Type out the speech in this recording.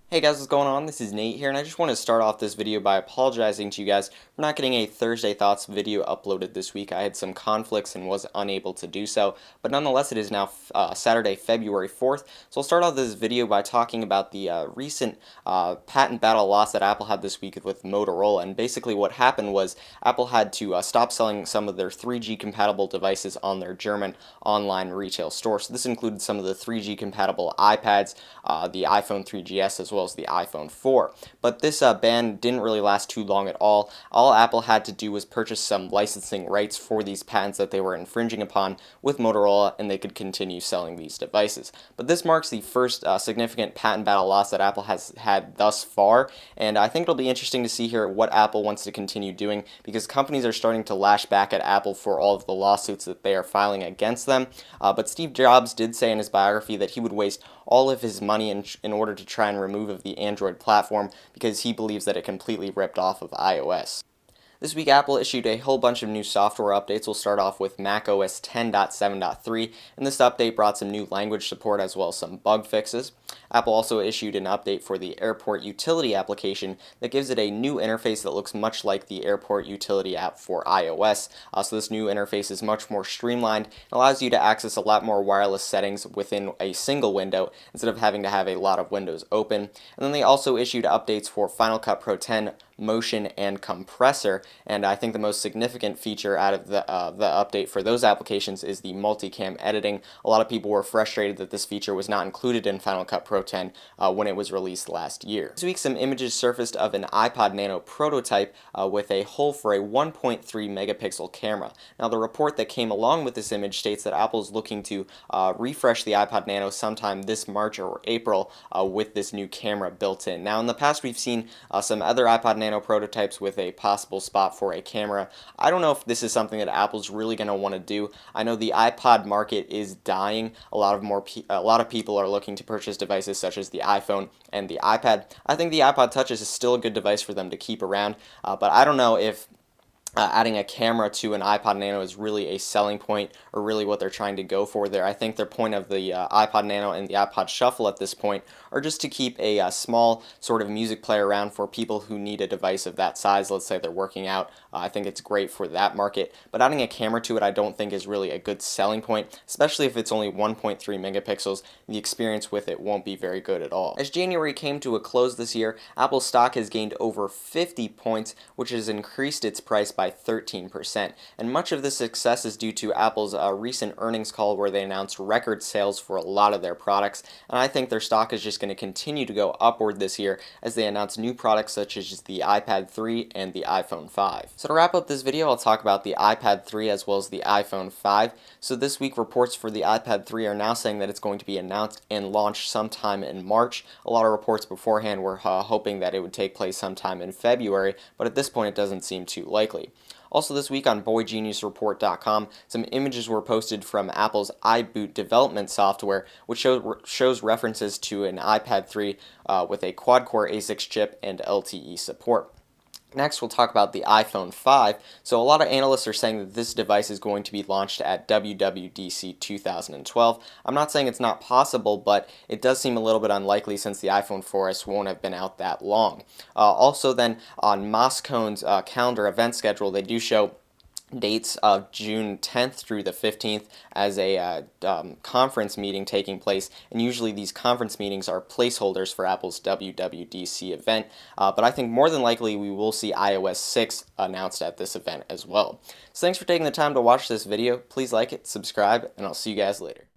Hey guys, what's going on? This is Nate here, and I just want to start off this video by apologizing to you guys for not getting a Thursday Thoughts video uploaded this week. I had some conflicts and was unable to do so, but nonetheless it is now Saturday, February 4th, so I'll start off this video by talking about the recent patent battle loss that Apple had this week with Motorola, and basically what happened was Apple had to stop selling some of their 3G compatible devices on their German online retail store. So this included some of the 3G compatible iPads, the iPhone 3GS, as well as the iPhone 4. But this ban didn't really last too long at all. All Apple had to do was purchase some licensing rights for these patents that they were infringing upon with Motorola, and they could continue selling these devices. But this marks the first significant patent battle loss that Apple has had thus far, and I think it'll be interesting to see here what Apple wants to continue doing, because companies are starting to lash back at Apple for all of the lawsuits that they are filing against them. But Steve Jobs did say in his biography that he would waste all of his money in order to try and remove of the Android platform because he believes that it completely ripped off of iOS. This week, Apple issued a whole bunch of new software updates. We'll start off with macOS 10.7.3, and this update brought some new language support as well as some bug fixes. Apple also issued an update for the Airport Utility application that gives it a new interface that looks much like the Airport Utility app for iOS. So this new interface is much more streamlined and allows you to access a lot more wireless settings within a single window instead of having to have a lot of windows open. And then they also issued updates for Final Cut Pro 10, Motion, and Compressor, and I think the most significant feature out of the update for those applications is the multicam editing. A lot of people were frustrated that this feature was not included in Final Cut Pro 10 when it was released last year. This week, some images surfaced of an iPod Nano prototype with a hole for a 1.3 megapixel camera. Now, the report that came along with this image states that Apple is looking to refresh the iPod Nano sometime this March or April with this new camera built in. Now, in the past, we've seen some other iPod Nano prototypes with a possible spot for a camera. I don't know if this is something that Apple's really going to want to do. I know the iPod market is dying. A lot of people are looking to purchase devices such as the iPhone and the iPad. I think the iPod Touch is still a good device for them to keep around, but I don't know if adding a camera to an iPod Nano is really a selling point or really what they're trying to go for there. I think their point of the iPod Nano and the iPod Shuffle at this point are just to keep a small sort of music player around for people who need a device of that size. Let's say they're working out. I think it's great for that market, but adding a camera to it I don't think is really a good selling point, especially if it's only 1.3 megapixels. The experience with it won't be very good at all. As January came to a close this year, Apple's stock has gained over 50 points, which has increased its price by 13%, and much of this success is due to Apple's recent earnings call where they announced record sales for a lot of their products, and I think their stock is just going to continue to go upward this year as they announce new products such as the iPad 3 and the iPhone 5. So to wrap up this video, I'll talk about the iPad 3 as well as the iPhone 5. So this week, reports for the iPad 3 are now saying that it's going to be announced and launched sometime in March. A lot of reports beforehand were hoping that it would take place sometime in February, but at this point it doesn't seem too likely. Also this week on BoyGeniusReport.com, some images were posted from Apple's iboot development software, which shows references to an iPad 3 with a quad-core A6 chip and LTE support. Next, we'll talk about the iPhone 5. So a lot of analysts are saying that this device is going to be launched at WWDC 2012. I'm not saying it's not possible, but it does seem a little bit unlikely since the iPhone 4S won't have been out that long. Also then, on Moscone's calendar event schedule, they do show dates of June 10th through the 15th as a conference meeting taking place, and usually these conference meetings are placeholders for Apple's WWDC event, but I think more than likely we will see iOS 6 announced at this event as well. So thanks for taking the time to watch this video. Please like it, subscribe, and I'll see you guys later.